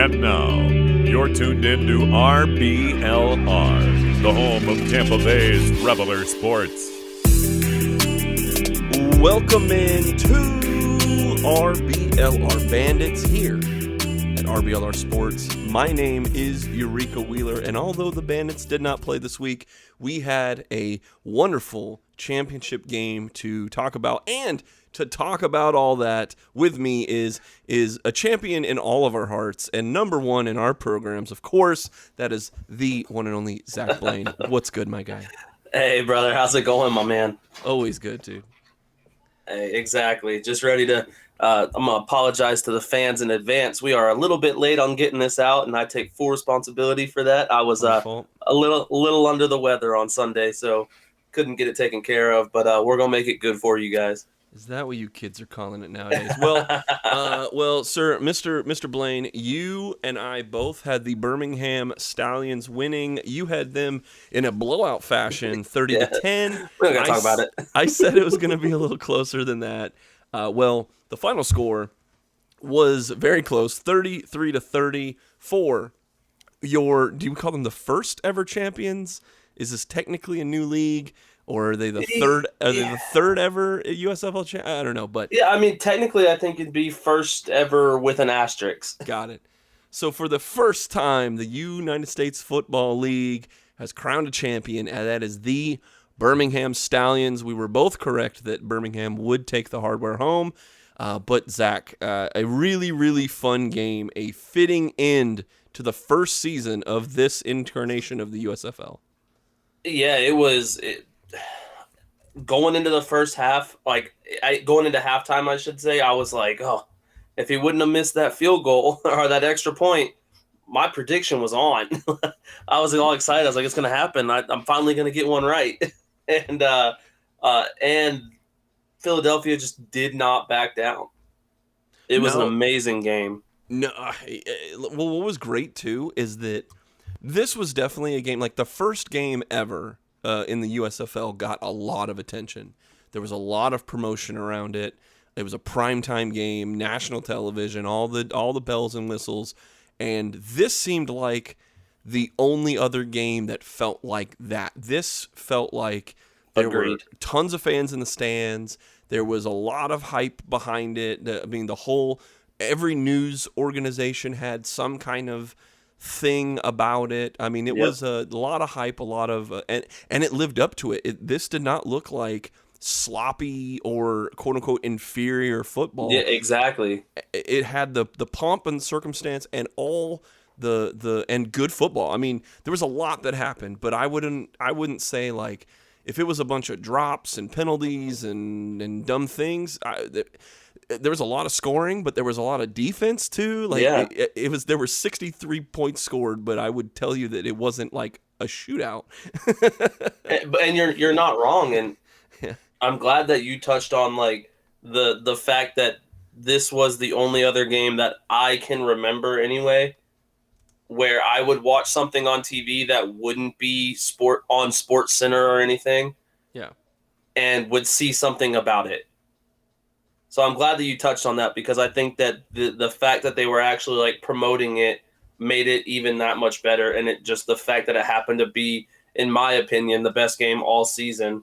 And now, you're tuned in to RBLR, the home of Tampa Bay's Reveler Sports. Welcome in to RBLR Bandits here at RBLR Sports. My name is Yurika Wheeler, and although the Bandits did not play this week, we had a wonderful championship game to talk about, and to talk about all that with me is a champion in all of our hearts and number one in our programs. Of course, that is the one and only Zack Blaine. What's good, my guy? Hey, brother. How's it going, my man? Always good, dude. Hey, exactly. Just ready to I'm going to apologize to the fans in advance. We are a little bit late on getting this out, and I take full responsibility for that. I was a little under the weather on Sunday, so couldn't get it taken care of, but we're going to make it good for you guys. Is that what you kids are calling it nowadays? Well, sir, Mr. Blaine, you and I both had the Birmingham Stallions winning. You had them in a blowout fashion, 30-10. We're not going to talk about it. I said it was going to be a little closer than that. The final score was very close, 33-30 for your, do you call them the first ever champions? Is this technically a new league? Or are they the third? Are they the third ever USFL champ? I don't know, but yeah, I mean, technically, I think it'd be first ever with an asterisk. Got it. So for the first time, the United States Football League has crowned a champion, and that is the Birmingham Stallions. We were both correct that Birmingham would take the hardware home, but Zach, a really, really fun game, a fitting end to the first season of this incarnation of the USFL. Yeah, it was. Going into the first half, going into halftime, I should say, I was like, oh, if he wouldn't have missed that field goal or that extra point, my prediction was on. I was all excited. I was like, it's going to happen. I'm finally going to get one right. And Philadelphia just did not back down. It was an amazing game. No, well, what was great, too, is that this was definitely a game, like the first game ever in the USFL got a lot of attention. There was a lot of promotion around it. It was a primetime game, national television, all the bells and whistles, and this seemed like the only other game that felt like that. This felt like there were tons of fans in the stands. There was a lot of hype behind it. I mean, every news organization had some kind of thing about it. I mean, it was a lot of hype, a lot of and it lived up to it. This did not look like sloppy or quote unquote inferior football. Yeah, exactly. It had the pomp and circumstance and all the and good football. I mean, there was a lot that happened, but I wouldn't say like if it was a bunch of drops and penalties and dumb things. There was a lot of scoring, but there was a lot of defense too. There were 63 points scored, but I would tell you that it wasn't like a shootout. And you're not wrong, and I'm glad that you touched on like the fact that this was the only other game that I can remember anyway, where I would watch something on TV that wouldn't be on Sports Center or anything, and would see something about it. So I'm glad that you touched on that because I think that the fact that they were actually like promoting it made it even that much better. And the fact that it happened to be, in my opinion, the best game all season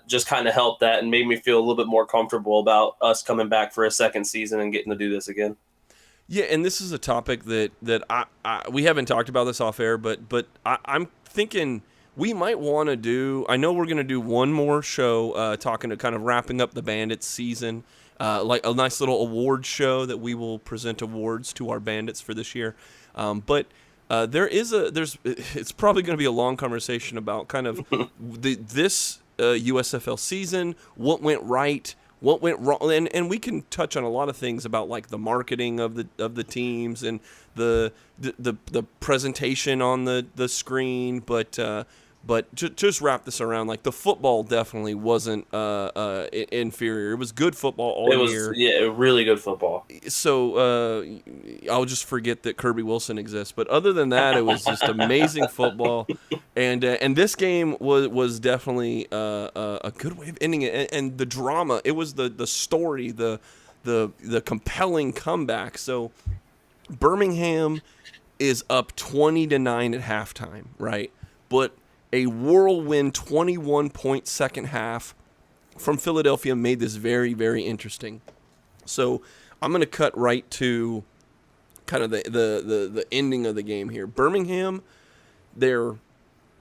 just kind of helped that and made me feel a little bit more comfortable about us coming back for a second season and getting to do this again. Yeah, and this is a topic that we haven't talked about this off air, but I'm thinking we might want to do. I know we're going to do one more show talking to kind of wrapping up the Bandits season, like a nice little award show that we will present awards to our Bandits for this year. But it's probably going to be a long conversation about kind of this USFL season, what went right, what went wrong, and we can touch on a lot of things about like the marketing of the teams and the presentation on the screen, but just wrap this around, like the football definitely wasn't inferior. It was good football all year. Yeah, really good football. So I'll just forget that Kirby Wilson exists. But other than that, it was just amazing football. And this game was definitely a good way of ending it. And the drama, it was the story, the compelling comeback. So Birmingham is up 20-9 at halftime, right? But a whirlwind 21-point second half from Philadelphia made this very, very interesting. So I'm going to cut right to kind of the ending of the game here. Birmingham, they're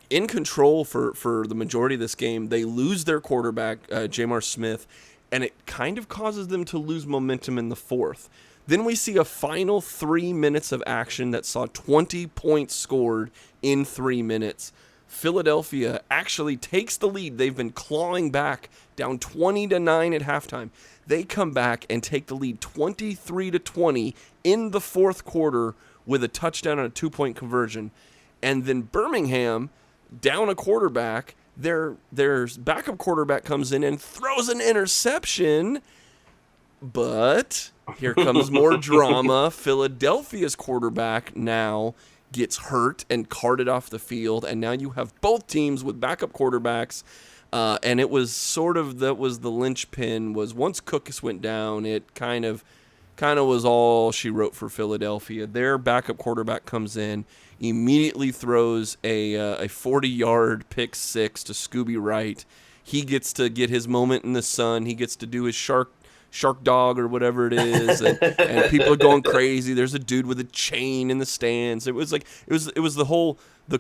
in control for the majority of this game. They lose their quarterback, Jamar Smith, and it kind of causes them to lose momentum in the fourth. Then we see a final 3 minutes of action that saw 20 points scored in 3 minutes. Philadelphia actually takes the lead. They've been clawing back down 20-9 at halftime. They come back and take the lead 23-20 in the fourth quarter with a touchdown and a 2-point conversion. And then Birmingham, down a quarterback, their backup quarterback comes in and throws an interception. But here comes more drama. Philadelphia's quarterback now gets hurt and carted off the field, and now you have both teams with backup quarterbacks. And it was that was the linchpin. Was once Cookus went down, it kind of was all she wrote for Philadelphia. Their backup quarterback comes in, immediately throws a 40-yard pick six to Scooby Wright. He gets to get his moment in the sun. He gets to do his shark dog or whatever it is, and people are going crazy. There's a dude with a chain in the stands. It was the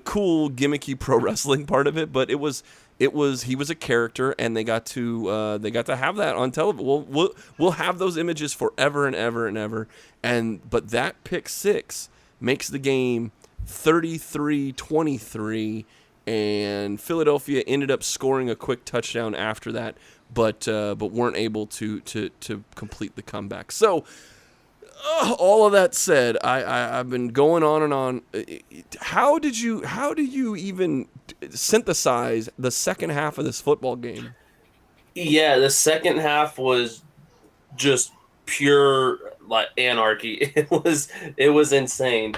cool gimmicky pro wrestling part of it, but he was a character, and they got to have that on television. We'll have those images forever and ever and ever. But that pick six makes the game 33-23, and Philadelphia ended up scoring a quick touchdown after that, but weren't able to complete the comeback. So all of that said, I've been going on and on. How do you even synthesize the second half of this football game? Yeah, the second half was just pure like anarchy. It was insane.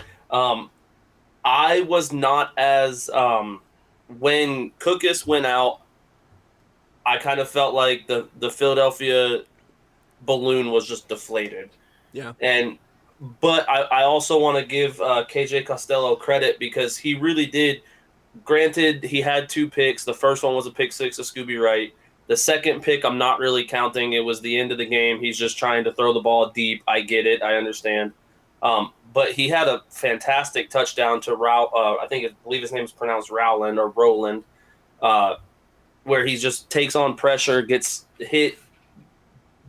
I was not as when Cookus went out, I kind of felt like the Philadelphia balloon was just deflated. Yeah. But I also want to give KJ Costello credit because he really did. Granted, he had 2 picks. The first one was a pick six of Scooby Wright. The second pick, I'm not really counting. It was the end of the game. He's just trying to throw the ball deep. I get it. I understand. But he had a fantastic touchdown to I believe his name is pronounced Rowland or Roland, where he just takes on pressure, gets hit,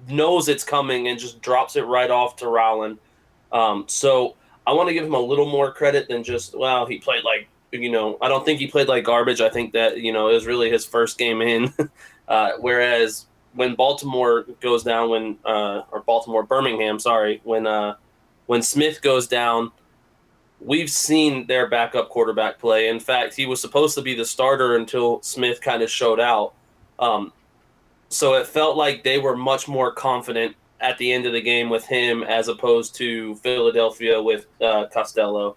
knows it's coming, and just drops it right off to Rowland. So I want to give him a little more credit than just, he played like, I don't think he played like garbage. I think that, it was really his first game in. Whereas when Baltimore goes down, Birmingham, when Smith goes down, we've seen their backup quarterback play. In fact, he was supposed to be the starter until Smith kind of showed out. So it felt like they were much more confident at the end of the game with him as opposed to Philadelphia with Costello.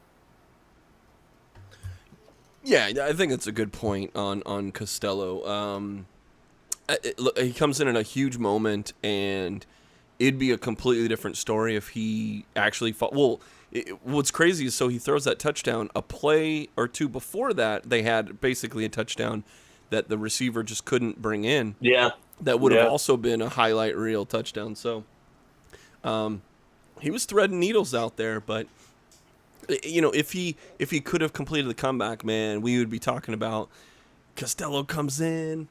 Yeah, I think that's a good point on Costello. He comes in a huge moment, and it'd be a completely different story if he actually fought. Well, what's crazy is he throws that touchdown. A play or two before that, they had basically a touchdown that the receiver just couldn't bring in. Yeah. That would have also been a highlight reel touchdown. So he was threading needles out there, but if he could have completed the comeback, man, we would be talking about Costello comes in,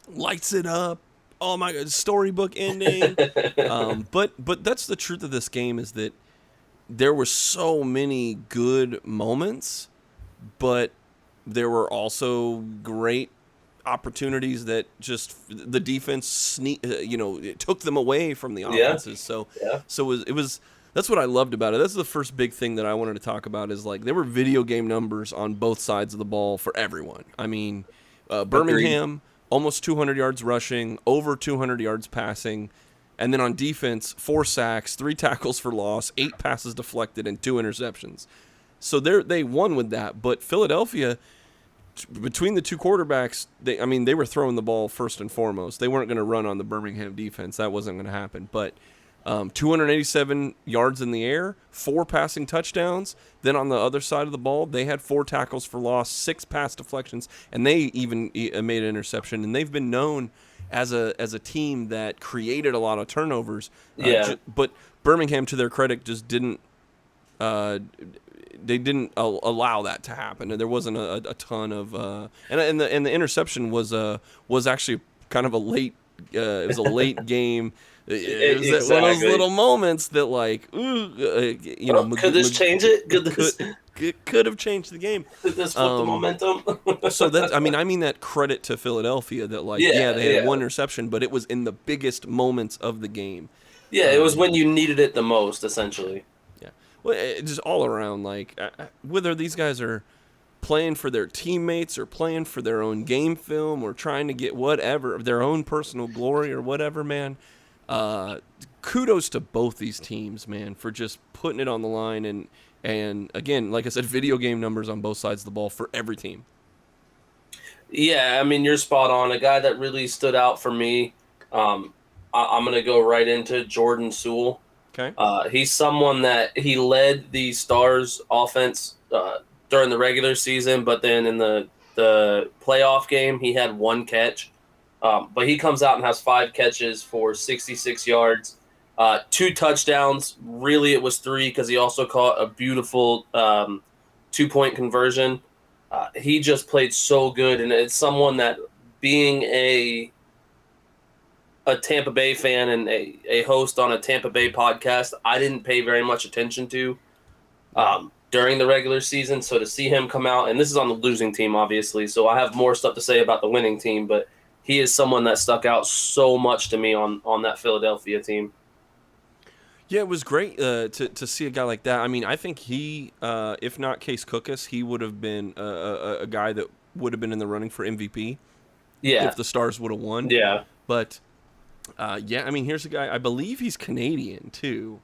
lights it up. Oh my God, storybook ending. But that's the truth of this game, is that there were so many good moments, but there were also great opportunities that just the defense it took them away from the offenses. Yeah. So it was that's what I loved about it. That's the first big thing that I wanted to talk about, is like there were video game numbers on both sides of the ball for everyone. I mean, Birmingham, almost 200 yards rushing, over 200 yards passing. And then on defense, 4 sacks, 3 tackles for loss, 8 passes deflected, and 2 interceptions. So they won with that. But Philadelphia, between the two quarterbacks, they were throwing the ball first and foremost. They weren't going to run on the Birmingham defense. That wasn't going to happen. But 287 yards in the air, 4 passing touchdowns. Then on the other side of the ball, they had 4 tackles for loss, 6 pass deflections, and they even made an interception. And they've been known as a team that created a lot of turnovers. But Birmingham, to their credit, just didn't. They didn't allow that to happen, and there wasn't a ton of. And the interception was actually kind of a late. It was a late game. It was exactly. one of those little moments that, like, could this change it? Could have changed the game. Could this flip the momentum? So that's, I mean that credit to Philadelphia that, like, they had one interception, but it was in the biggest moments of the game. Yeah, it was when you needed it the most, essentially. Yeah, well, just all around, like, whether these guys are playing for their teammates or playing for their own game film or trying to get whatever, their own personal glory or whatever, man. Kudos to both these teams, man, for just putting it on the line and again, like I said, video game numbers on both sides of the ball for every team. Yeah, I mean, you're spot on. A guy that really stood out for me, I'm going to go right into Jordan Sewell. Okay. He's someone that he led the Stars offense during the regular season, but then in the playoff game, he had 1 catch. But he comes out and has 5 catches for 66 yards, 2 touchdowns. Really, it was 3 because he also caught a beautiful 2-point conversion. He just played so good, and it's someone that, being a Tampa Bay fan and a host on a Tampa Bay podcast, I didn't pay very much attention to during the regular season. So to see him come out, and this is on the losing team, obviously, so I have more stuff to say about the winning team, but he is someone that stuck out so much to me on that Philadelphia team. Yeah, it was great to see a guy like that. I mean, I think he, if not Case Cookus, he would have been a guy that would have been in the running for MVP. Yeah. If the Stars would have won. Yeah. But, I mean, here's a guy, I believe he's Canadian, too.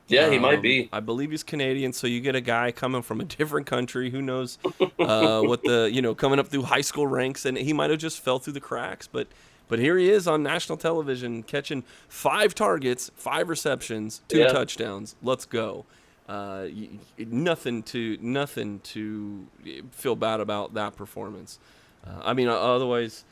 Yeah, he might be. I believe he's Canadian, so you get a guy coming from a different country who knows what the, coming up through high school ranks, and he might have just fell through the cracks, but here he is on national television catching 5 targets, 5 receptions, 2 touchdowns. Let's go. Nothing to feel bad about that performance. I mean, otherwise,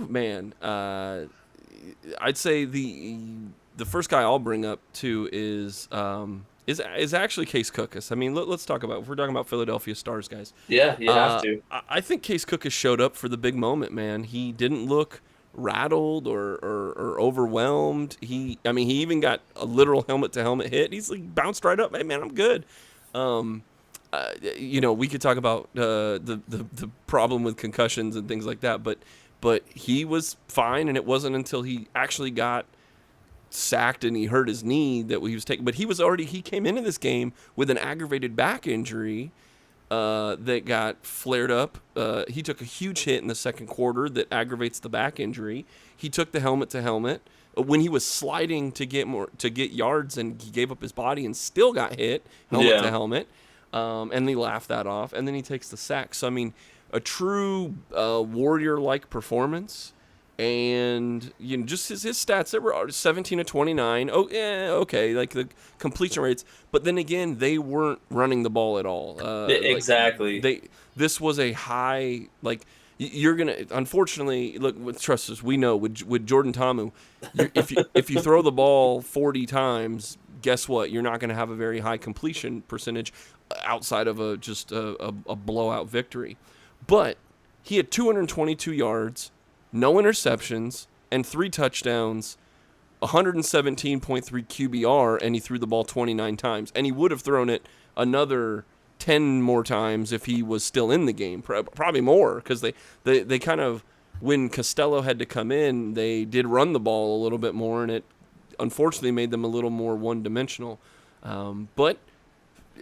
man, I'd say the first guy I'll bring up too is actually Case Cookus. I mean, let's talk about, if we're talking about Philadelphia Stars guys. Yeah, you have to. I think Case Cookus showed up for the big moment, man. He didn't look rattled or overwhelmed. He even got a literal helmet-to-helmet hit. He's like bounced right up. Hey, man, I'm good. We could talk about the problem with concussions and things like that, but he was fine, and it wasn't until he actually got sacked and he hurt his knee that he was taking. But he came into this game with an aggravated back injury that got flared up. He took a huge hit in the second quarter that aggravates the back injury. He took the helmet to helmet when he was sliding to get yards, and he gave up his body and still got hit helmet to helmet. And they laughed that off, and then he takes the sack. So I mean, a true warrior-like performance. And just his stats, that were 17 of 29. Oh, yeah, okay, like the completion rates. But then again, they weren't running the ball at all. Exactly. This was a high, like, you're gonna. Unfortunately, look, with trust us, we know with Jordan Ta'amu, if you throw the ball 40 times, guess what? You're not going to have a very high completion percentage outside of a blowout victory. But he had 222 yards. No interceptions, and 3 touchdowns, 117.3 QBR, and he threw the ball 29 times. And he would have thrown it another 10 more times if he was still in the game, probably more, because they kind of, when Costello had to come in, they did run the ball a little bit more, and it unfortunately made them a little more one-dimensional. But,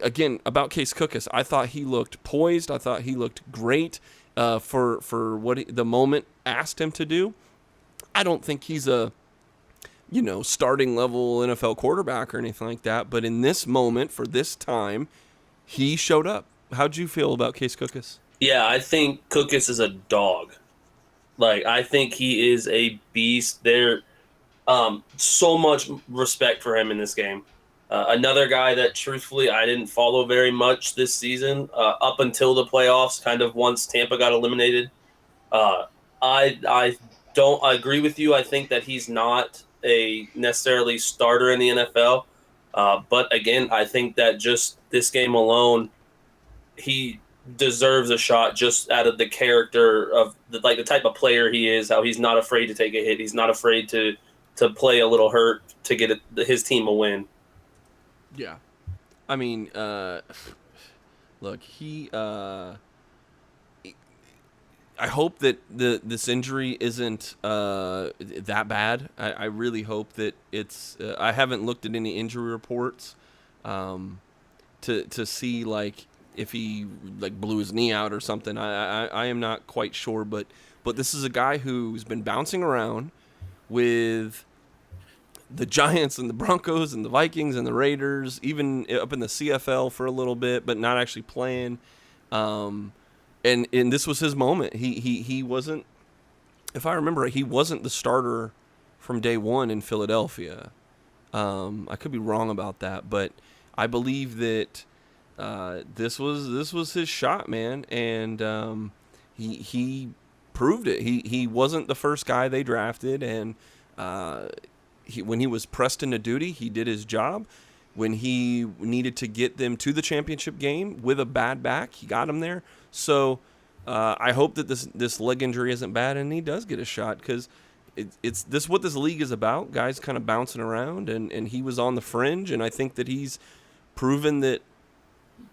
again, about Case Cookus, I thought he looked poised. I thought he looked great. For what the moment asked him to do. I don't think he's a, starting level NFL quarterback or anything like that. But in this moment, for this time, he showed up. How'd you feel about Case Cookus? Yeah, I think Cookus is a dog. Like, I think he is a beast. So much respect for him in this game. Another guy that, truthfully, I didn't follow very much this season up until the playoffs, kind of once Tampa got eliminated. I don't agree with you. I think that he's not a necessarily starter in the NFL. But again, I think that just this game alone, he deserves a shot just out of the character of the type of player he is. How he's not afraid to take a hit. He's not afraid to play a little hurt to get his team a win. Yeah, I mean, look, I hope that this injury isn't that bad. I really hope that it's. I haven't looked at any injury reports to see like if he like blew his knee out or something. I am not quite sure, but this is a guy who's been bouncing around with the Giants and the Broncos and the Vikings and the Raiders, even up in the CFL for a little bit, but not actually playing. And this was his moment. He wasn't, if I remember right, he wasn't the starter from day one in Philadelphia. I could be wrong about that, but I believe that this was his shot, man, and he proved it. He wasn't the first guy they drafted, and when he was pressed into duty, he did his job. When he needed to get them to the championship game with a bad back, he got him there. So I hope that this leg injury isn't bad and he does get a shot, because it's this what this league is about. Guys kind of bouncing around, and he was on the fringe, and I think that he's proven that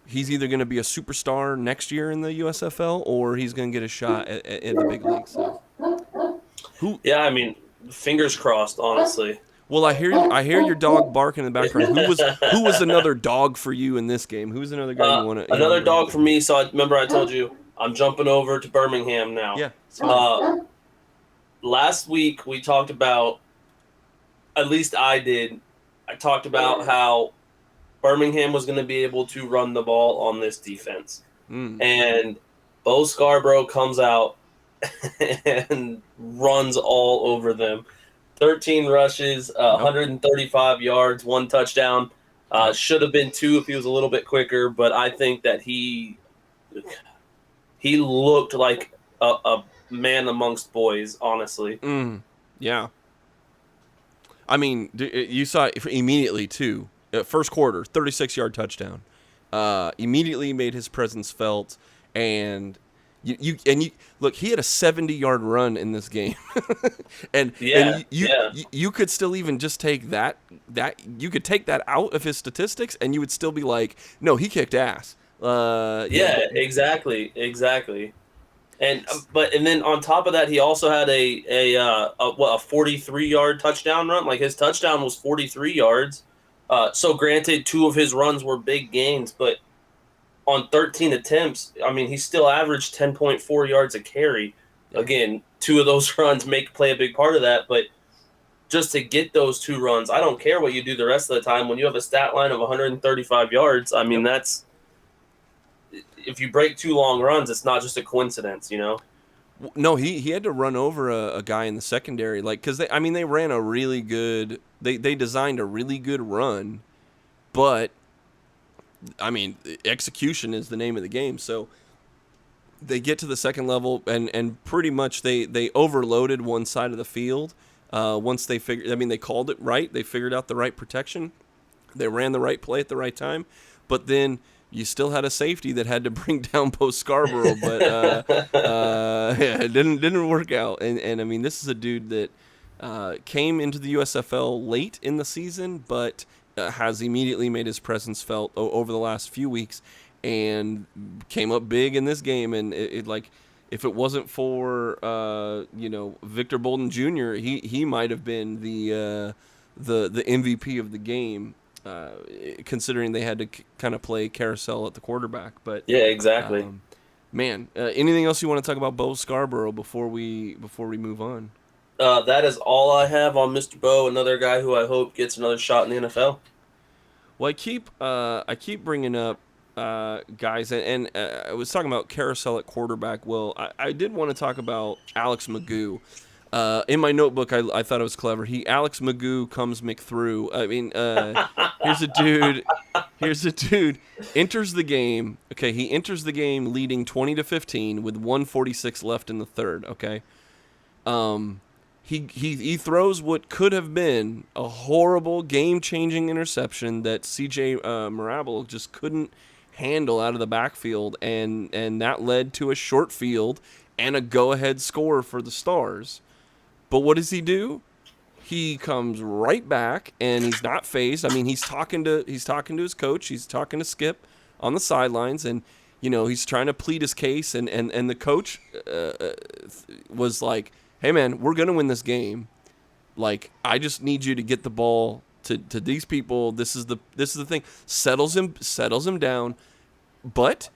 he's either going to be a superstar next year in the USFL or he's going to get a shot at the big leagues. So. Yeah, I mean, fingers crossed, honestly. Well, I hear your dog barking in the background. Who was another dog for you in this game? Who's another guy you want to? Another dog for me. So remember I told you I'm jumping over to Birmingham now. Yeah. Last week we talked about, at least I did. I talked about how Birmingham was going to be able to run the ball on this defense, and Bo Scarborough comes out and runs all over them. 13 rushes, 135 yards, 1 touchdown. Should have been 2 if he was a little bit quicker, but I think that he looked like a man amongst boys, honestly. Yeah. I mean, you saw it immediately, too. First quarter, 36-yard touchdown. Immediately made his presence felt, and you look, he had a 70-yard run in this game. and you could still even just take that you could take that out of his statistics and you would still be like, no, he kicked ass. Exactly. And then on top of that, he also had a 43-yard touchdown run. Like, his touchdown was 43 yards. So granted, 2 of his runs were big gains, but on 13 attempts, I mean, he still averaged 10.4 yards a carry. Again, 2 of those runs play a big part of that, but just to get those 2 runs, I don't care what you do the rest of the time. When you have a stat line of 135 yards, I mean, that's – if you break 2 long runs, it's not just a coincidence, you know? No, he had to run over a guy in the secondary, like, because they ran a really good – they designed a really good run, but – I mean, execution is the name of the game. So they get to the second level, and pretty much they overloaded one side of the field. Once they they called it right. They figured out the right protection. They ran the right play at the right time. But then you still had a safety that had to bring down Bo Scarborough, but it didn't work out. And I mean, this is a dude that came into the USFL late in the season, but has immediately made his presence felt over the last few weeks, and came up big in this game. And it like, if it wasn't for Victor Bolden Jr., he might have been the MVP of the game, considering they had to kind of play carousel at the quarterback. But yeah, exactly. Man, anything else you want to talk about Bo Scarborough before we move on? That is all I have on Mr. Bo, another guy who I hope gets another shot in the NFL. Well, I keep bringing up guys, and I was talking about carousel at quarterback. Well, I did want to talk about Alex Magoo. In my notebook, I thought it was clever. Alex Magoo comes McThrough. I mean, here's a dude, enters the game. Okay, he enters the game leading 20-15 with 1:46 left in the third. Okay, he throws what could have been a horrible game-changing interception that C.J. Marable just couldn't handle out of the backfield, and that led to a short field and a go-ahead score for the Stars. But what does he do? He comes right back, and he's not phased. I mean, he's talking to his coach. He's talking to Skip on the sidelines, and he's trying to plead his case. And the coach was like, "Hey, man, we're gonna win this game. Like, I just need you to get the ball to these people. This is the thing." Settles him down, but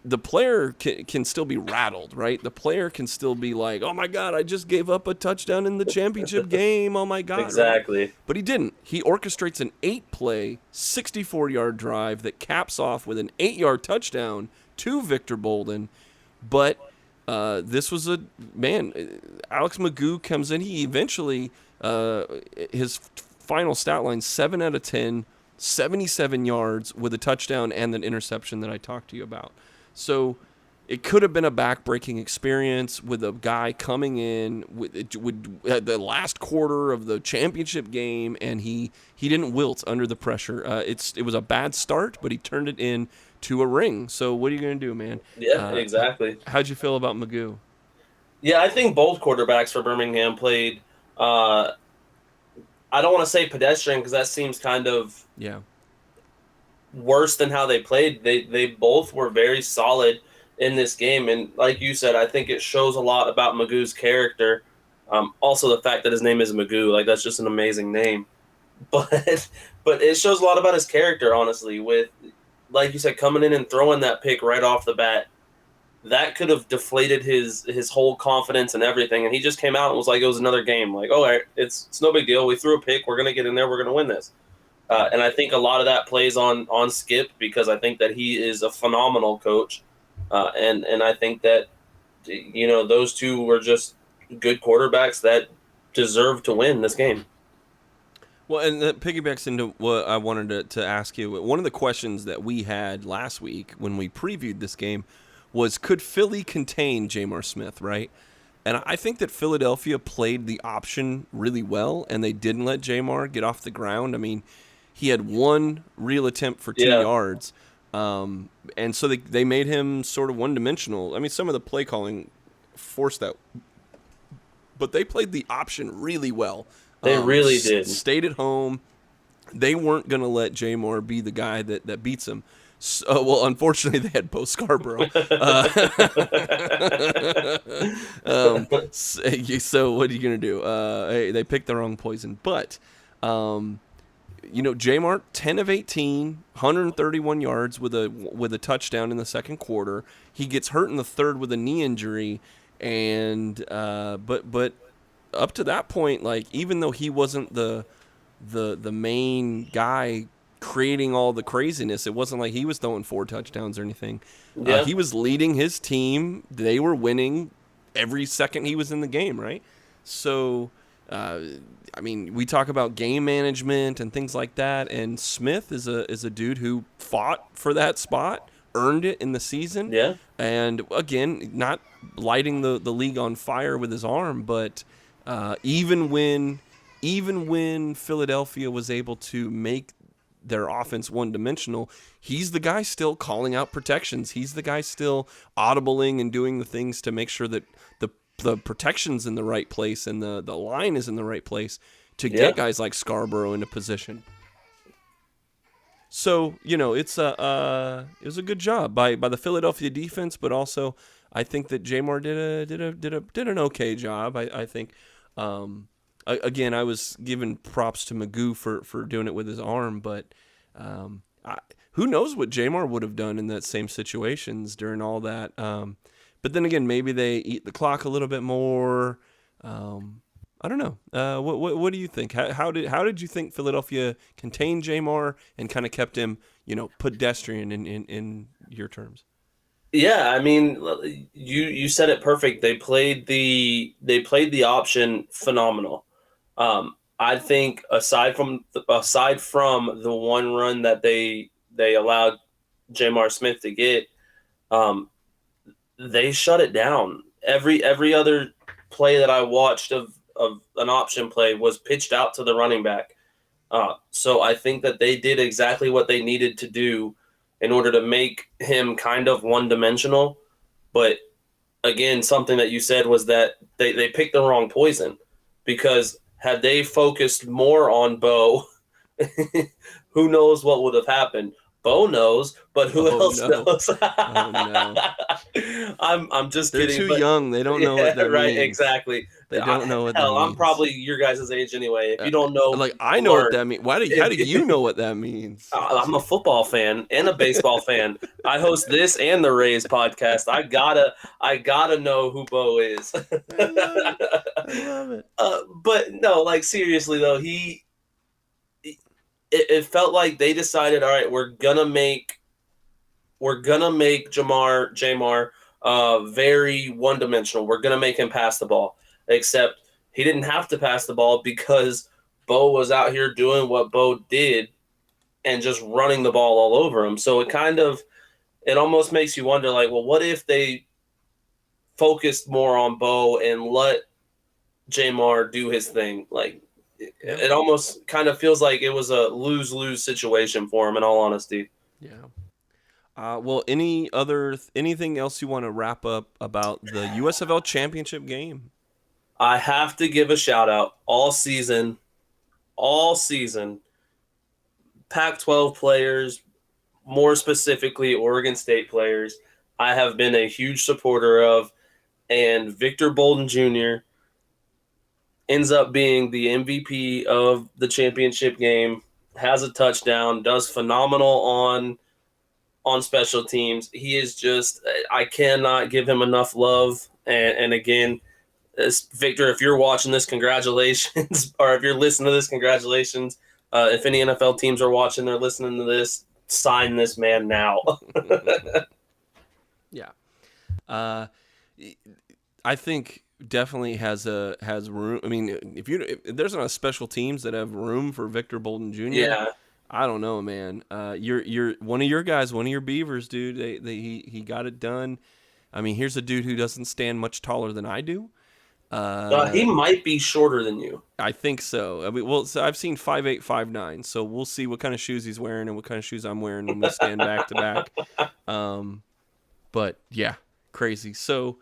the player can still be rattled, right? The player can still be like, "Oh my God, I just gave up a touchdown in the championship game. Oh my God." Exactly. Right? But he didn't. He orchestrates an 8-play, 64-yard drive that caps off with an 8-yard touchdown to Victor Bolden. But this was Alex Magoo comes in. He eventually, his final stat line, 7 out of 10, 77 yards with a touchdown and an interception that I talked to you about. So it could have been a back-breaking experience with a guy coming in with the last quarter of the championship game, and he didn't wilt under the pressure. It was a bad start, but he turned it in to a ring. So what are you going to do, man? Yeah, exactly. How'd you feel about Magoo? Yeah, I think both quarterbacks for Birmingham played, I don't want to say pedestrian because that seems kind of worse than how they played. They both were very solid in this game, and like you said, I think it shows a lot about Magoo's character. Also, the fact that his name is Magoo, like that's just an amazing name. But it shows a lot about his character, honestly. With, like you said, coming in and throwing that pick right off the bat, that could have deflated his whole confidence and everything. And he just came out and was like, it was another game. Like, all right, it's no big deal. We threw a pick. We're gonna get in there. We're gonna win this. And I think a lot of that plays on Skip, because I think that he is a phenomenal coach. And I think that, those two were just good quarterbacks that deserve to win this game. Well, and that piggybacks into what I wanted to ask you. One of the questions that we had last week when we previewed this game was, could Philly contain J'Mar Smith, right? And I think that Philadelphia played the option really well, and they didn't let J'Mar get off the ground. I mean, he had one real attempt for 2 yards, and so they made him sort of one-dimensional. I mean, some of the play calling forced that, but they played the option really well. They really did. Stayed at home. They weren't going to let J'Mar be the guy that beats him. So, well, unfortunately, they had Bo Scarborough. So what are you going to do? They picked the wrong poison. But, J'Mar, 10 of 18, 131 yards with a touchdown in the second quarter. He gets hurt in the third with a knee injury. And but up to that point, like, even though he wasn't the main guy creating all the craziness, it wasn't like he was throwing 4 touchdowns or anything. He was leading his team. They were winning every second he was in the game, right? So, I mean, we talk about game management and things like that, and Smith is a dude who fought for that spot, earned it in the season. Yeah. And again, not lighting the league on fire with his arm, but even when Philadelphia was able to make their offense one-dimensional, he's the guy still calling out protections. He's the guy still audibling and doing the things to make sure that the protection's in the right place and the line is in the right place to get guys like Scarborough into position. So, it was a good job by the Philadelphia defense, but also I think that J'Mar did an okay job. I think. Again, I was giving props to Magoo for doing it with his arm, but who knows what J'Mar would have done in that same situations during all that. But then again, maybe they eat the clock a little bit more. I don't know. What do you think? How did you think Philadelphia contained J'Mar and kind of kept him, pedestrian in your terms? Yeah, I mean, you said it perfect. They played the option phenomenal. I think aside from the one run that they allowed Jamar Smith to get, um, they shut it down. Every other play that I watched of an option play was pitched out to the running back. So I think that they did exactly what they needed to do in order to make him kind of one dimensional. But again, something that you said was that they picked the wrong poison, because had they focused more on Bo, who knows what would have happened. Bo knows, but who Oh else no. knows? Oh no. I'm just They're kidding, too but young. They don't know yeah, what that right, means. exactly. They don't know what that Hell, I'm means. probably your guys' age anyway. If you don't know, Like, I know what learn. that means. How do you know what that means? I'm a football fan and a baseball fan. I host this and the Rays podcast. I gotta know who Bo is. I love it. I love it. But no, like seriously though, it felt like they decided, all right, we're gonna make Jamar very one dimensional. We're gonna make him pass the ball. Except he didn't have to pass the ball because Bo was out here doing what Bo did and just running the ball all over him. So it almost makes you wonder, like, well, what if they focused more on Bo and let Jamar do his thing? Like, it almost kind of feels like it was a lose-lose situation for him, in all honesty. Yeah. Well, anything else you want to wrap up about the USFL championship game? I have to give a shout out all season, Pac-12 players, more specifically Oregon State players, I have been a huge supporter of, and Victor Bolden Jr. ends up being the MVP of the championship game, has a touchdown, does phenomenal on special teams. He is just, I cannot give him enough love. And again, Victor, if you're watching this, congratulations. Or if you're listening to this, congratulations. If any NFL teams are watching or listening to this, sign this man now. Yeah. Uh, I think definitely has room. I mean, if there's not special teams that have room for Victor Bolden Jr. Yeah. I don't know, man. You're one of your guys, one of your Beavers, dude. He got it done. I mean, here's a dude who doesn't stand much taller than I do. He might be shorter than you. I think so. I mean, well, so I've seen 5'8", 5'9", so we'll see what kind of shoes he's wearing and what kind of shoes I'm wearing when we stand back to back. But yeah, crazy. So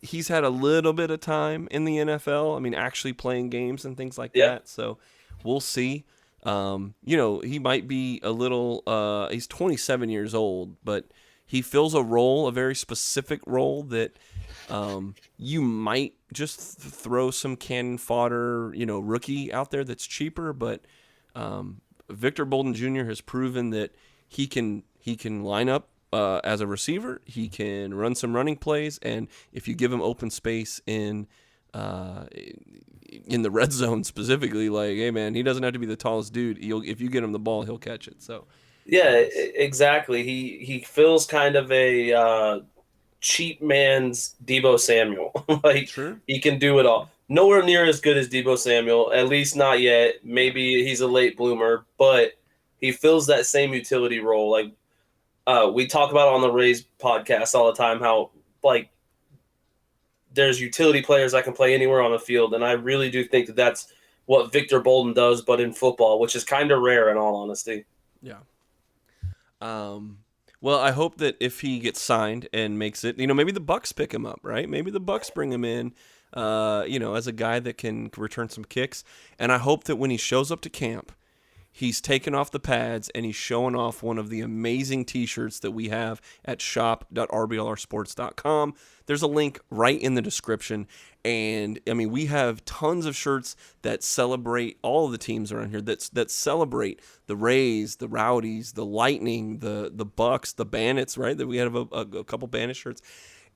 he's had a little bit of time in the NFL. I mean, actually playing games and things like that. So we'll see. He might be a little. He's 27 years old, but he fills a role, a very specific role that you might just throw some cannon fodder, rookie out there that's cheaper. But Victor Bolden Jr. has proven that he can line up as a receiver. He can run some running plays, and if you give him open space in the red zone specifically, like, hey man, he doesn't have to be the tallest dude. If you get him the ball, he'll catch it. So yeah, exactly. He feels kind of a cheap man's Deebo Samuel. Like, sure. he can do it all. Nowhere near as good as Deebo Samuel, at least not yet. Maybe he's a late bloomer, but he fills that same utility role. Like, we talk about on the Rays podcast all the time how, like, there's utility players that can play anywhere on the field, and I really do think that that's what Victor Bolden does, but in football, which is kind of rare in all honesty. Yeah. Well, I hope that if he gets signed and makes it, maybe the Bucks pick him up, right? Maybe the Bucks bring him in, as a guy that can return some kicks. And I hope that when he shows up to camp, he's taken off the pads and he's showing off one of the amazing T-shirts that we have at shop.rblrsports.com. There's a link right in the description. And, I mean, we have tons of shirts that celebrate all of the teams around here, that celebrate the Rays, the Rowdies, the Lightning, the Bucks, the Bandits, right? That we have a couple Bandit shirts.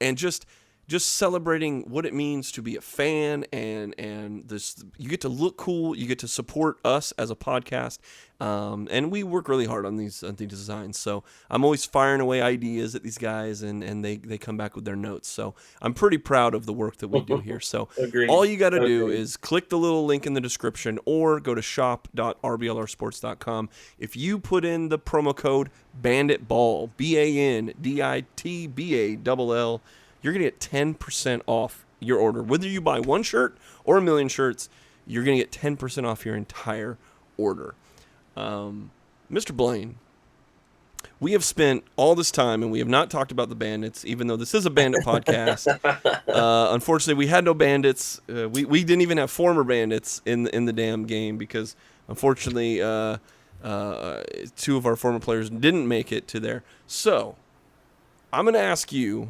And just just celebrating what it means to be a fan, and this, you get to look cool, you get to support us as a podcast, and we work really hard on these designs. So I'm always firing away ideas at these guys, and they come back with their notes. So I'm pretty proud of the work that we do here. So Agreed. all you got to do is click the little link in the description or go to shop.rblrsports.com. If you put in the promo code BANDITBALL, BANDITBALL, you're going to get 10% off your order. Whether you buy one shirt or a million shirts, you're going to get 10% off your entire order. Mr. Blaine, we have spent all this time and we have not talked about the Bandits, even though this is a Bandit podcast. Unfortunately, we had no Bandits. We didn't even have former Bandits in the damn game because, unfortunately, two of our former players didn't make it to there. So, I'm going to ask you.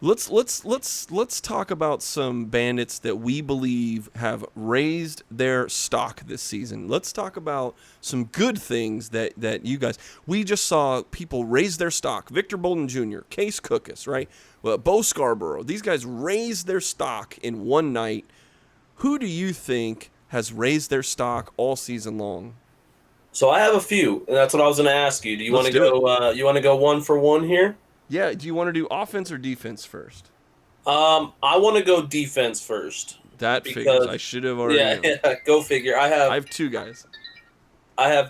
Let's talk about some Bandits that we believe have raised their stock this season. Let's talk about some good things that you guys. We just saw people raise their stock. Victor Bolden Jr., Case Cookus, right? Well, Bo Scarborough. These guys raised their stock in one night. Who do you think has raised their stock all season long? So I have a few, and that's what I was going to ask you. Do you want to go? You want to go one for one here? Yeah, do you want to do offense or defense first? I want to go defense first. That figures. I should have already. Yeah, go figure. I have two guys. I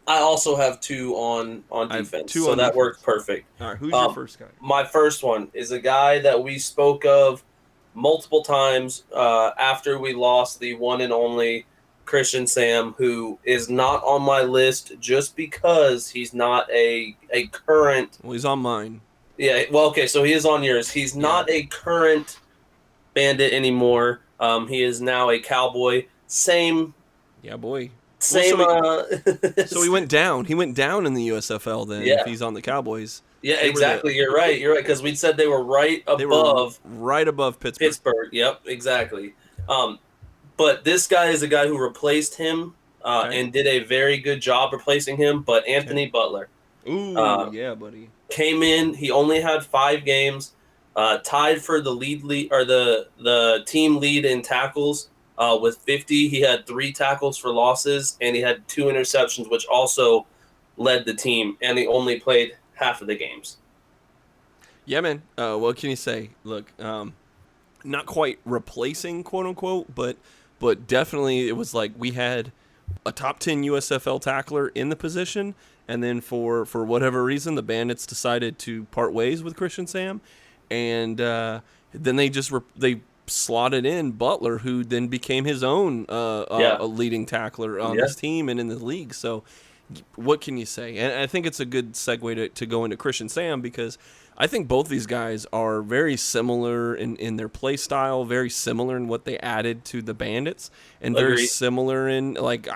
also have two on defense, so that defense. Works perfect. All right, who's your first guy? My first one is a guy that we spoke of multiple times after we lost the one and only Christian Sam, who is not on my list just because he's not a current. Well, he's on mine. Yeah, well, okay, so he is on yours. He's not a current Bandit anymore. He is now a Cowboy. Same. Yeah, boy. Same. So he went down. He went down in the USFL then. Yeah. If he's on the Cowboys. Yeah, exactly. You're right. Because we said they were right above Pittsburgh. Yep, exactly. But this guy is a guy who replaced him and did a very good job replacing him. But Anthony Butler. Ooh, yeah, buddy. Came in. He only had 5 games. Tied for the the team lead in tackles with 50. He had 3 tackles for losses, and he had 2 interceptions, which also led the team. And he only played half of the games. Yeah, man. What can you say? Look, not quite replacing, quote unquote, but definitely it was like we had a top 10 USFL tackler in the position, and then for whatever reason the Bandits decided to part ways with Christian Sam, and then they slotted in Butler, who then became his own a leading tackler on this team and in the league. So what can you say? And I think it's a good segue to go into Christian Sam, because I think both these guys are very similar in their play style, very similar in what they added to the Bandits, and very similar in, like,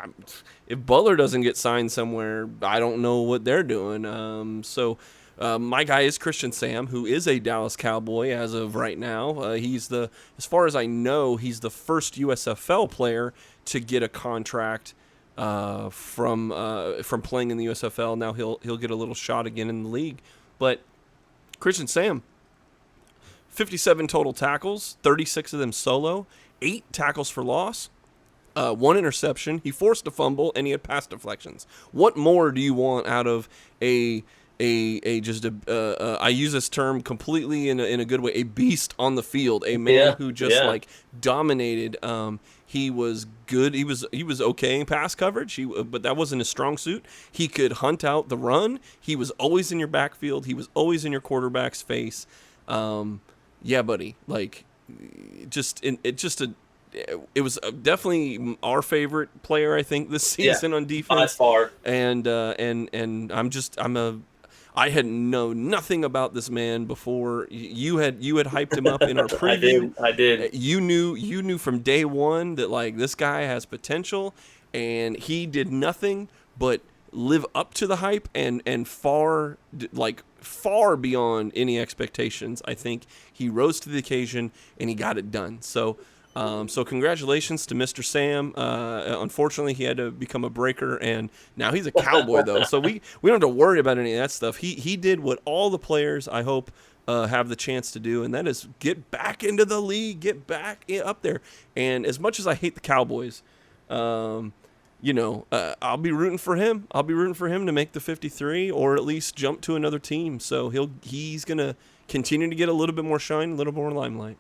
if Butler doesn't get signed somewhere, I don't know what they're doing. So my guy is Christian Sam, who is a Dallas Cowboy as of right now. As far as I know, he's the first USFL player to get a contract from playing in the USFL. Now he'll get a little shot again in the league, but Christian Sam, 57 total tackles, 36 of them solo, 8 tackles for loss, 1 interception. He forced a fumble, and he had pass deflections. What more do you want out of I use this term completely in a good way, a beast on the field, a man who just like dominated. He was good. He was okay in pass coverage, but that wasn't his strong suit. He could hunt out the run. He was always in your backfield. He was always in your quarterback's face. Yeah, buddy. Like, it was definitely our favorite player, I think, this season on defense. By far. And I had known nothing about this man before. You had hyped him up in our preview. I did. You knew from day one that, like, this guy has potential, and he did nothing but live up to the hype and far beyond any expectations. I think he rose to the occasion and he got it done. So congratulations to Mr. Sam. Unfortunately, he had to become a breaker, and now he's a Cowboy, though. So we don't have to worry about any of that stuff. He did what all the players, I hope, have the chance to do, and that is get back into the league, get back up there. And as much as I hate the Cowboys, I'll be rooting for him. I'll be rooting for him to make the 53 or at least jump to another team. So he's going to continue to get a little bit more shine, a little more limelight.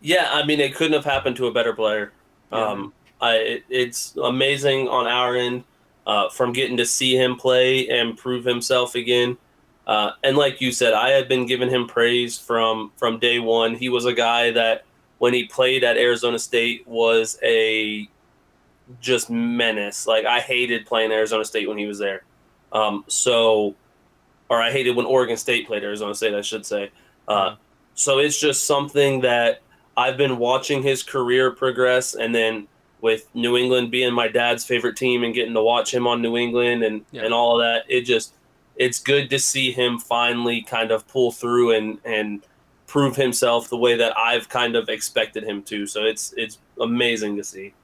Yeah, I mean, it couldn't have happened to a better player. Yeah. It's amazing on our end from getting to see him play and prove himself again. And like you said, I had been giving him praise from day one. He was a guy that when he played at Arizona State was a just menace. Like, I hated playing Arizona State when he was there. Or I hated when Oregon State played Arizona State, I should say. So it's just something that I've been watching his career progress, and then with New England being my dad's favorite team and getting to watch him on New England and all of that, it's good to see him finally kind of pull through and prove himself the way that I've kind of expected him to. So it's amazing to see.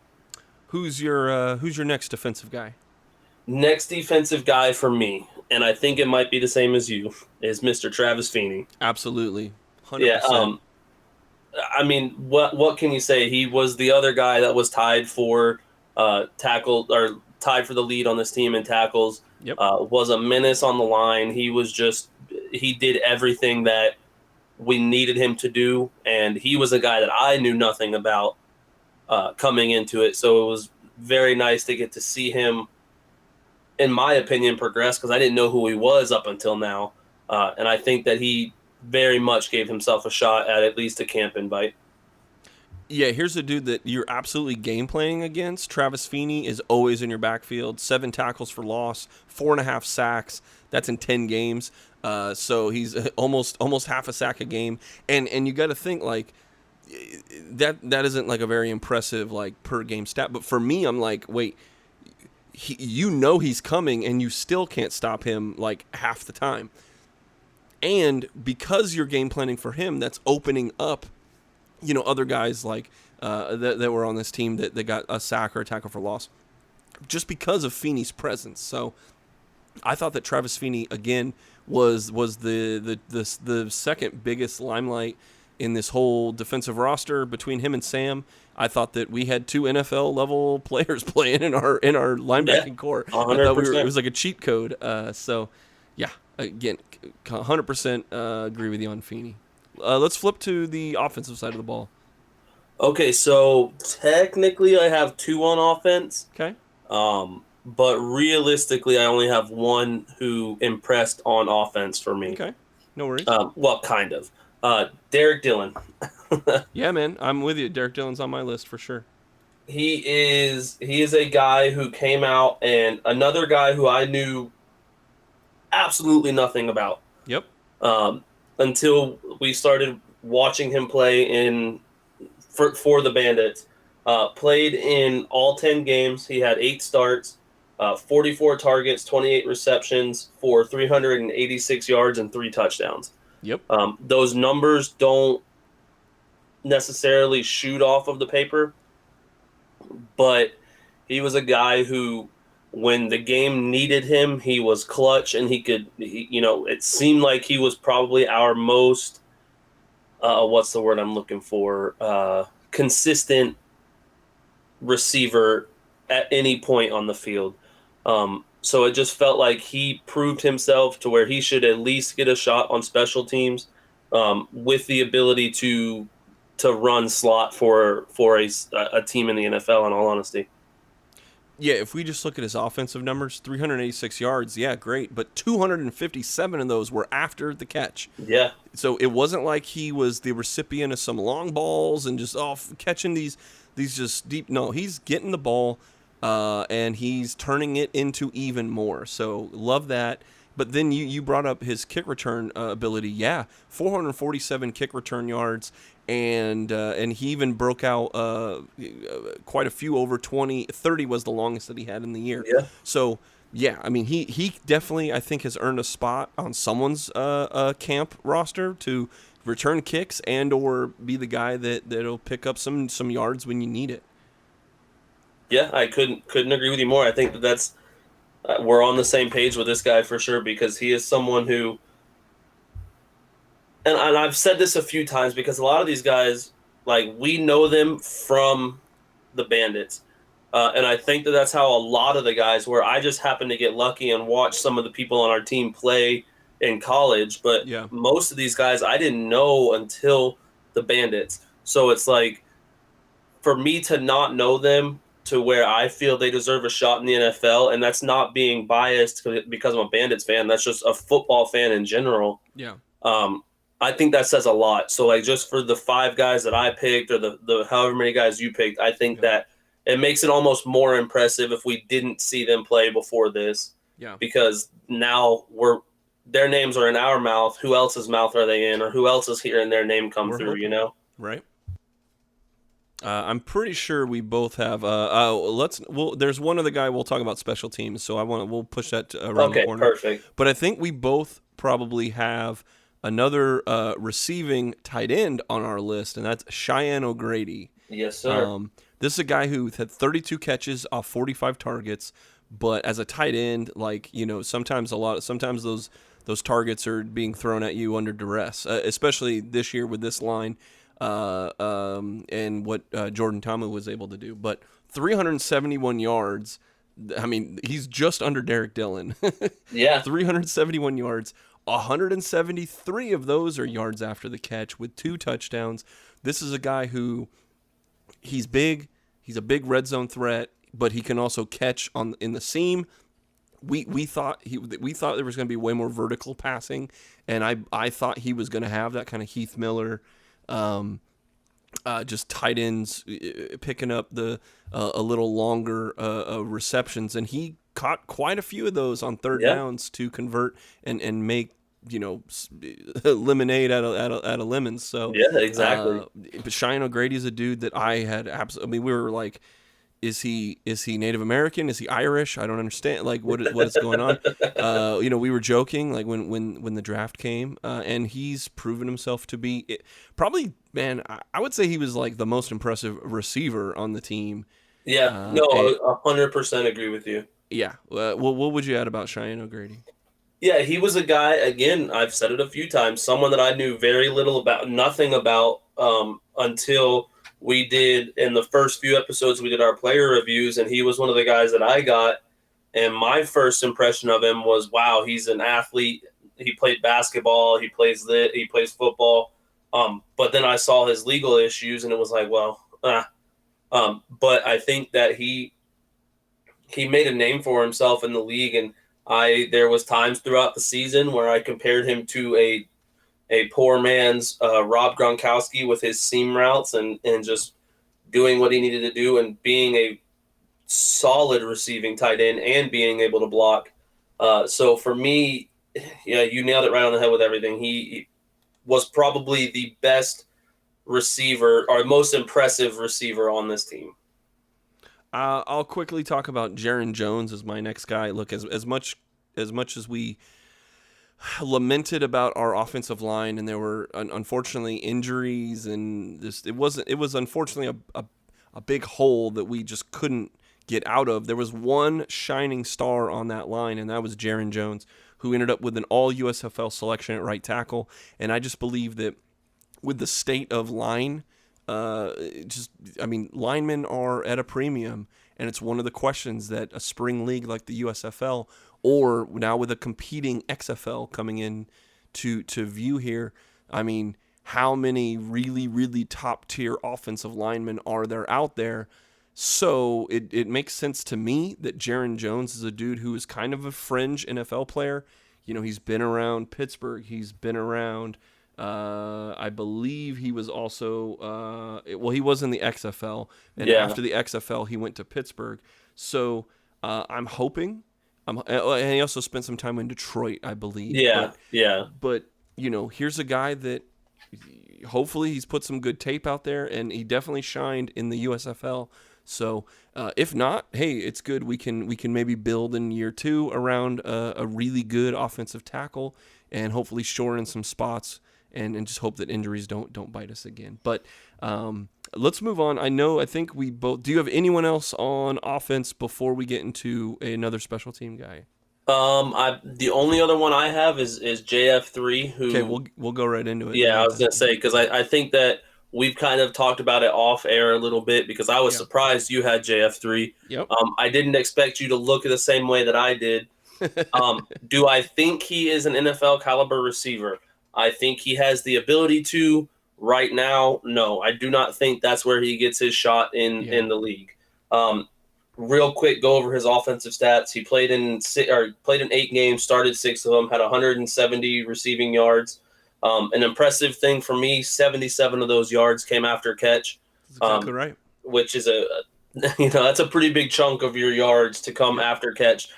Who's your next defensive guy? Next defensive guy for me, and I think it might be the same as you, is Mr. Travis Feeney. Absolutely, 100%. Yeah. I mean, what can you say? He was the other guy that was tied for tied for the lead on this team in tackles. Yep. Was a menace on the line. He did everything that we needed him to do, and he was a guy that I knew nothing about coming into it. So it was very nice to get to see him, in my opinion, progress, because I didn't know who he was up until now. And I think that he very much gave himself a shot at least a camp invite. Yeah, here's a dude that you're absolutely game playing against. Travis Feeney is always in your backfield. 7 tackles for loss, 4.5 sacks. That's in 10 games. So he's almost half a sack a game. And you got to think, like, that isn't like a very impressive like per game stat. But for me, I'm like, wait, he's coming, and you still can't stop him like half the time. And because you're game planning for him, that's opening up, other guys like that were on this team that got a sack or a tackle for loss just because of Feeney's presence. So I thought that Travis Feeney, again, was the second biggest limelight in this whole defensive roster between him and Sam. I thought that we had 2 NFL level players playing in our linebacking core. 100%. I thought it was like a cheat code. So yeah, again, 100% agree with you on Feeney. Let's flip to the offensive side of the ball. Okay, so technically I have 2 on offense. Okay. But realistically, I only have one who impressed on offense for me. Okay, no worries. Well, kind of. Derek Dillon. Yeah, man, I'm with you. Derek Dillon's on my list for sure. He is a guy who came out, and another guy who I knew absolutely nothing about. Yep. Until we started watching him play for the Bandits. Played in all 10 games. He had 8 starts, 44 targets, 28 receptions for 386 yards and 3 touchdowns. Yep. Those numbers don't necessarily shoot off of the paper, but he was a guy who, when the game needed him, he was clutch, and it seemed like he was probably our most, what's the word I'm looking for, consistent receiver at any point on the field. So it just felt like he proved himself to where he should at least get a shot on special teams, with the ability to run slot for a team in the NFL, in all honesty. Yeah, if we just look at his offensive numbers, 386 yards, yeah, great. But 257 of those were after the catch. Yeah. So it wasn't like he was the recipient of some long balls and just catching these just deep. No, he's getting the ball, and he's turning it into even more. So love that. But then you brought up his kick return ability. Yeah, 447 kick return yards, and he even broke out quite a few over 20. 30 was the longest that he had in the year. Yeah. So yeah, I mean he definitely, I think, has earned a spot on someone's camp roster to return kicks and or be the guy that'll pick up some yards when you need it. Yeah, I couldn't agree with you more. I think that's we're on the same page with this guy for sure, because he is someone who and I've said this a few times because a lot of these guys, like, we know them from the Bandits. And I think that that's how a lot of the guys were. I just happened to get lucky and watch some of the people on our team play in college, but Yeah. most of these guys I didn't know until the Bandits. So it's like, for me to not know them to where I feel they deserve a shot in the NFL, and that's not being biased because I'm a Bandits fan. That's just a football fan in general. Yeah. I think that says a lot. So, like, just for the 5 guys that I picked, or the however many guys you picked, I think that it makes it almost more impressive if we didn't see them play before this. Yeah. Because now their names are in our mouth. Who else's mouth are they in, or who else is hearing their name come We're through? hoping. You know, Right. I'm pretty sure we both have. There's one other guy we'll talk about special teams, so we'll push that around the corner. Perfect. But I think we both probably have another receiving tight end on our list, and that's Cheyenne O'Grady. Yes, sir. This is a guy who had 32 catches off 45 targets, but as a tight end, like, sometimes those targets are being thrown at you under duress, especially this year with this line. And what Jordan Ta'amu was able to do. But 371 yards, I mean, he's just under Derek Dillon. Yeah. 371 yards, 173 of those are yards after the catch with 2 touchdowns. This is a guy who, he's big, he's a big red zone threat, but he can also catch in the seam. We thought there was going to be way more vertical passing, and I thought he was going to have that kind of Heath Miller, just tight ends picking up a little longer receptions, and he caught quite a few of those on third downs to convert and make lemonade out of lemons. So yeah, exactly. But Cheyenne O'Grady is a dude that I had absolutely. I mean, we were like, is he Native American? Is he Irish? I don't understand. Like, what is going on? We were joking like when the draft came, and he's proven himself to be probably, man. I would say he was like the most impressive receiver on the team. Yeah, 100% agree with you. Yeah. What would you add about Cheyenne O'Grady? Yeah, he was a guy, again, I've said it a few times, someone that I knew very little about, nothing about, until we did, in the first few episodes, we did our player reviews, and he was one of the guys that I got, and my first impression of him was, wow, he's an athlete. He played basketball, he plays football, but then I saw his legal issues, and it was like, well, but I think that he made a name for himself in the league, and there was times throughout the season where I compared him to a poor man's Rob Gronkowski with his seam routes and just doing what he needed to do and being a solid receiving tight end and being able to block. So for me, yeah, you nailed it right on the head with everything. He was probably the best receiver or most impressive receiver on this team. I'll quickly talk about Jaron Jones as my next guy. Look, as much as we lamented about our offensive line, and there were unfortunately injuries, and it was unfortunately a big hole that we just couldn't get out of. There was one shining star on that line, and that was Jaron Jones, who ended up with an all USFL selection at right tackle. And I just believe that with the state of line, linemen are at a premium, and it's one of the questions that a spring league like the USFL, or now with a competing XFL coming in to view here, I mean, how many really, really top tier offensive linemen are there out there? So it makes sense to me that Jaron Jones is a dude who is kind of a fringe NFL player. He's been around Pittsburgh, he's been around. I believe he was also he was in the XFL, and after the XFL he went to Pittsburgh. So I'm hoping, and he also spent some time in Detroit, I believe. But here's a guy that hopefully he's put some good tape out there, and he definitely shined in the USFL. So if not, hey, it's good. We can maybe build in year 2 around a really good offensive tackle, and hopefully shore in some spots. And just hope that injuries don't bite us again. But let's move on. I think we both. Do you have anyone else on offense before we get into another special team guy? The only other one I have is JF3. Who? Okay, we'll go right into it. Yeah, I Then. was gonna say because I think that we've kind of talked about it off air a little bit because I was Yeah. surprised you had JF3. Yep. I didn't expect you to look the same way that I did. Do I think he is an NFL caliber receiver? I think he has the ability to. Right now, no, I do not think that's where he gets his shot in the league. Um, Real quick, go over his offensive stats. He played in 8 games, started 6 of them, had 170 receiving yards. An impressive thing for me: 77 of those yards came after catch, That's exactly right. which is that's a pretty big chunk of your yards to come after catch.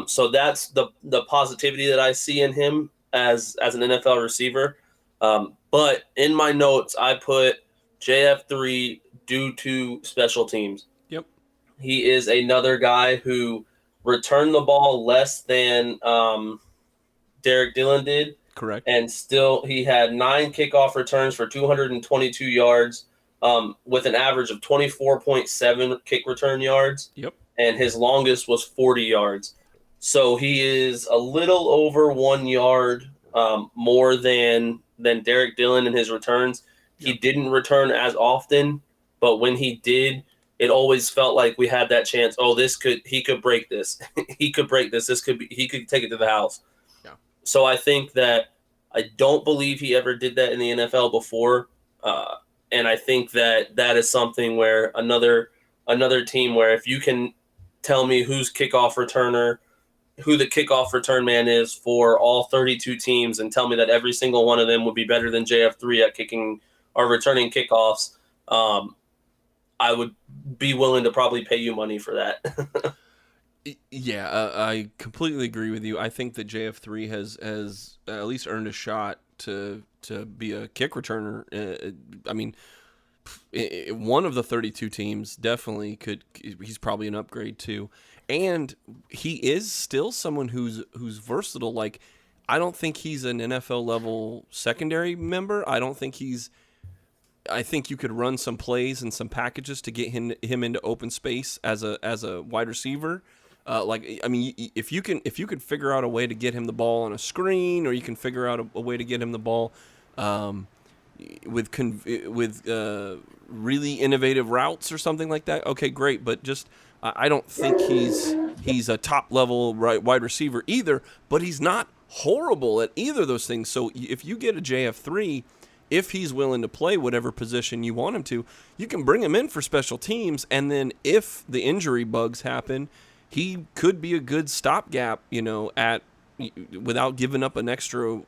So that's the positivity that I see in him as an NFL receiver. But in my notes, I put JF3 due to special teams. Yep. He is another guy who returned the ball less than Derek Dillon did. Correct. And still, he had 9 kickoff returns for 222 yards with an average of 24.7 kick return yards. Yep. And his longest was 40 yards. So he is a little over 1 yard more than Derek Dillon in his returns. He Yep. didn't return as often, but when he did, it always felt like we had that chance. Oh, he could break this. He could break this. He could take it to the house. Yeah. So I think that I don't believe he ever did that in the NFL before. And I think that is something where another team where if you can tell me who the kickoff return man is for all 32 teams and tell me that every single one of them would be better than JF3 at kicking or returning kickoffs, I would be willing to probably pay you money for that. Yeah, I completely agree with you. I think that JF3 has at least earned a shot to be a kick returner. I mean, one of the 32 teams definitely could. He's probably an upgrade too, and he is still someone who's versatile. Like, I don't think he's an NFL level secondary member. I think you could run some plays and some packages to get him into open space as a wide receiver. If you could figure out a way to get him the ball on a screen, or you can figure out a way to get him the ball with really innovative routes or something like that. Okay, great, but just I don't think he's a top level wide receiver either. But he's not horrible at either of those things. So if you get a JF3, if he's willing to play whatever position you want him to, you can bring him in for special teams, and then if the injury bugs happen, he could be a good stopgap, without giving up an extra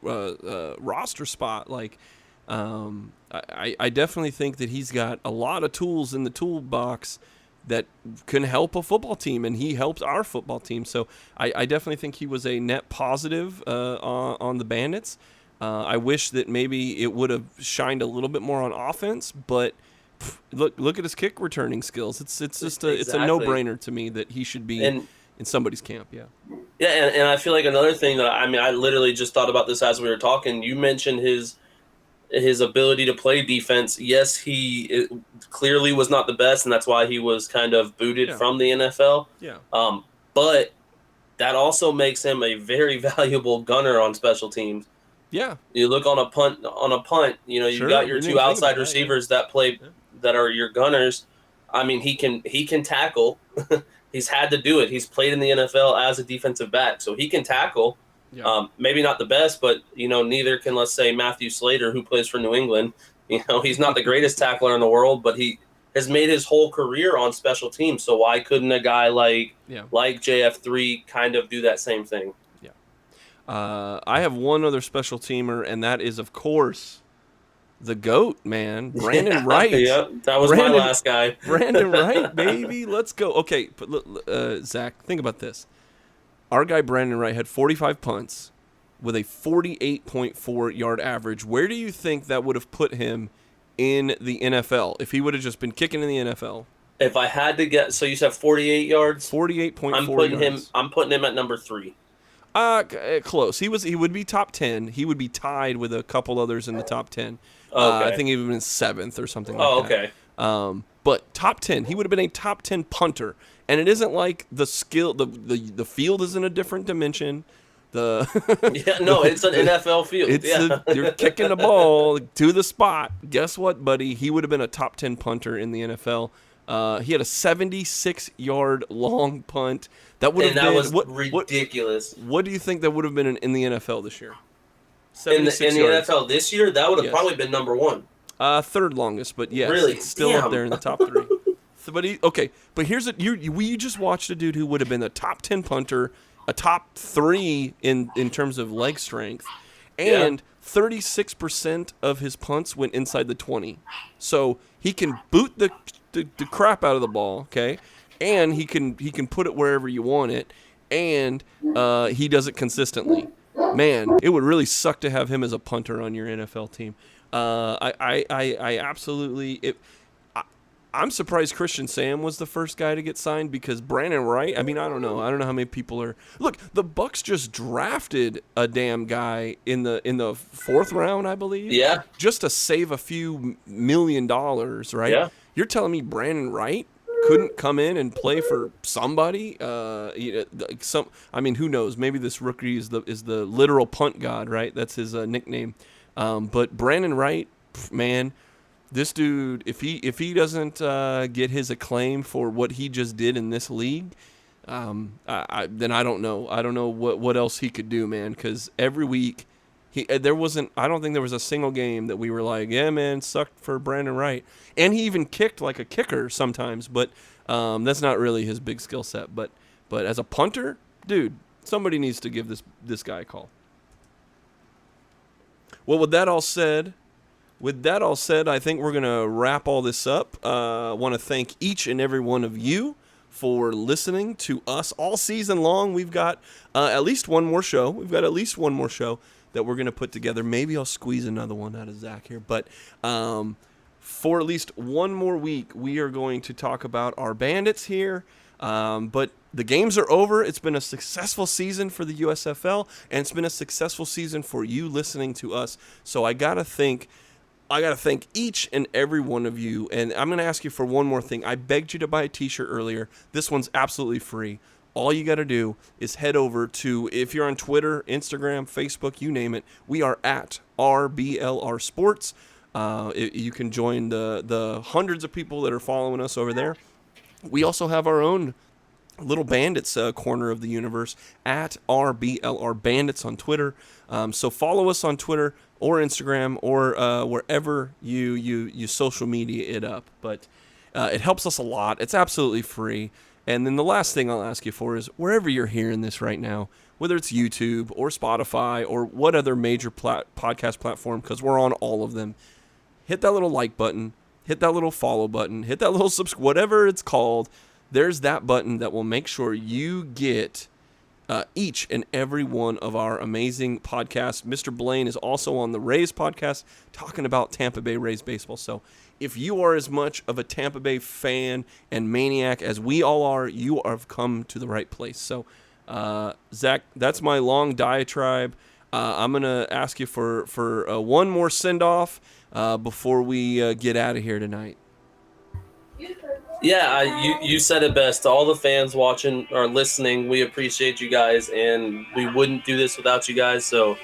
roster spot. Like, I definitely think that he's got a lot of tools in the toolbox that can help a football team, and he helped our football team. So I definitely think he was a net positive on the Bandits. I wish that maybe it would have shined a little bit more on offense, but look at his kick returning skills. It's just it's a no-brainer to me that he should be in somebody's camp. Yeah. Yeah, and I feel like another thing that I literally just thought about this as we were talking. You mentioned his ability to play defense. Yes, he clearly was not the best, and that's why he was kind of booted from the NFL. Yeah. But that also makes him a very valuable gunner on special teams. Yeah. You look on a punt, you got your 2 outside receivers that play that are your gunners. I mean, he can tackle. He's had to do it. He's played in the NFL as a defensive back, so he can tackle. Yeah. Maybe not the best, but neither can, let's say, Matthew Slater, who plays for New England. He's not the greatest tackler in the world, but he has made his whole career on special teams. So why couldn't a guy like JF3 kind of do that same thing? I have one other special teamer, and that is, of course, the GOAT, man, Brandon Wright. Yep, that was my last guy. Brandon Wright, baby. Let's go. Okay, Zach, think about this. Our guy Brandon Wright had 45 punts with a 48.4 yard average. Where do you think that would have put him in the NFL if he would have just been kicking in the NFL? If I had to get, so you said 48 yards? 48.4 yards. I'm putting him at number 3. Close. He would be top 10. He would be tied with a couple others in the top 10. Okay. I think he would have been 7th or something like that. Okay. But top 10. He would have been a top 10 punter. And it isn't like the skill, the field is in a different dimension. It's an NFL field. You're kicking the ball to the spot. Guess what, buddy? He would have been a top 10 punter in the NFL. He had a 76-yard long punt. That was ridiculous. What do you think that would have been in the NFL this year? In the NFL this year, that would have probably been number one. Third longest, but yes, really? It's still up there in the top 3. But here's you just watched a dude who would have been a top 10 punter, a top 3 in terms of leg strength, and 36% of his punts went inside the 20. So he can boot the crap out of the ball, okay, and he can put it wherever you want it, and he does it consistently. Man, it would really suck to have him as a punter on your NFL team. I absolutely. I'm surprised Christian Sam was the first guy to get signed because Brandon Wright. I mean, I don't know how many people are. Look, the Bucs just drafted a damn guy in the 4th round, I believe. Yeah. Just to save a few $1 million, right? Yeah. You're telling me Brandon Wright couldn't come in and play for somebody? I mean, who knows? Maybe this rookie is the literal punt god, right? That's his nickname. But Brandon Wright, man. This dude, if he doesn't get his acclaim for what he just did in this league, then I don't know. I don't know what else he could do, man. Because every week, I don't think there was a single game that we were like, yeah, man, sucked for Brandon Wright. And he even kicked like a kicker sometimes, but that's not really his big skill set. But as a punter, dude, somebody needs to give this guy a call. Well, with that all said, I think we're going to wrap all this up. I want to thank each and every one of you for listening to us all season long. We've got at least one more show. That we're going to put together. Maybe I'll squeeze another one out of Zach here. But for at least one more week, we are going to talk about our Bandits here. But the games are over. It's been a successful season for the USFL, and it's been a successful season for you listening to us. So I got to thank each and every one of you, and I'm going to ask you for one more thing. I begged you to buy a t-shirt earlier. This one's absolutely free. All you got to do is head over to, if you're on Twitter, Instagram, Facebook, you name it, we are at RBLR Sports. You can join the hundreds of people that are following us over there. We also have our own little Bandits corner of the universe at RBLR Bandits on Twitter. So follow us on Twitter or Instagram or wherever you social media it up. But it helps us a lot. It's absolutely free. And then the last thing I'll ask you for is wherever you're hearing this right now, whether it's YouTube or Spotify or what other major podcast platform, because we're on all of them, hit that little like button, hit that little follow button, hit that little whatever it's called. There's that button that will make sure you get each and every one of our amazing podcasts. Mr. Blaine is also on the Rays podcast talking about Tampa Bay Rays baseball. So if you are as much of a Tampa Bay fan and maniac as we all are, you have come to the right place. So, Zach, that's my long diatribe. I'm going to ask you for one more send-off before we get out of here tonight. Yeah, you said it best. To all the fans watching or listening, we appreciate you guys, and we wouldn't do this without you guys. So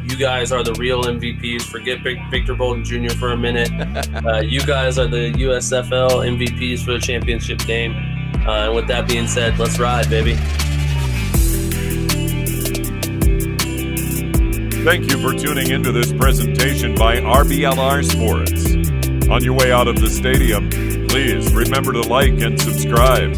you guys are the real MVPs. Forget Victor Bolden Jr. for a minute. You guys are the USFL MVPs for the championship game. And with that being said, let's ride, baby. Thank you for tuning into this presentation by RBLR Sports. On your way out of the stadium, please remember to like and subscribe.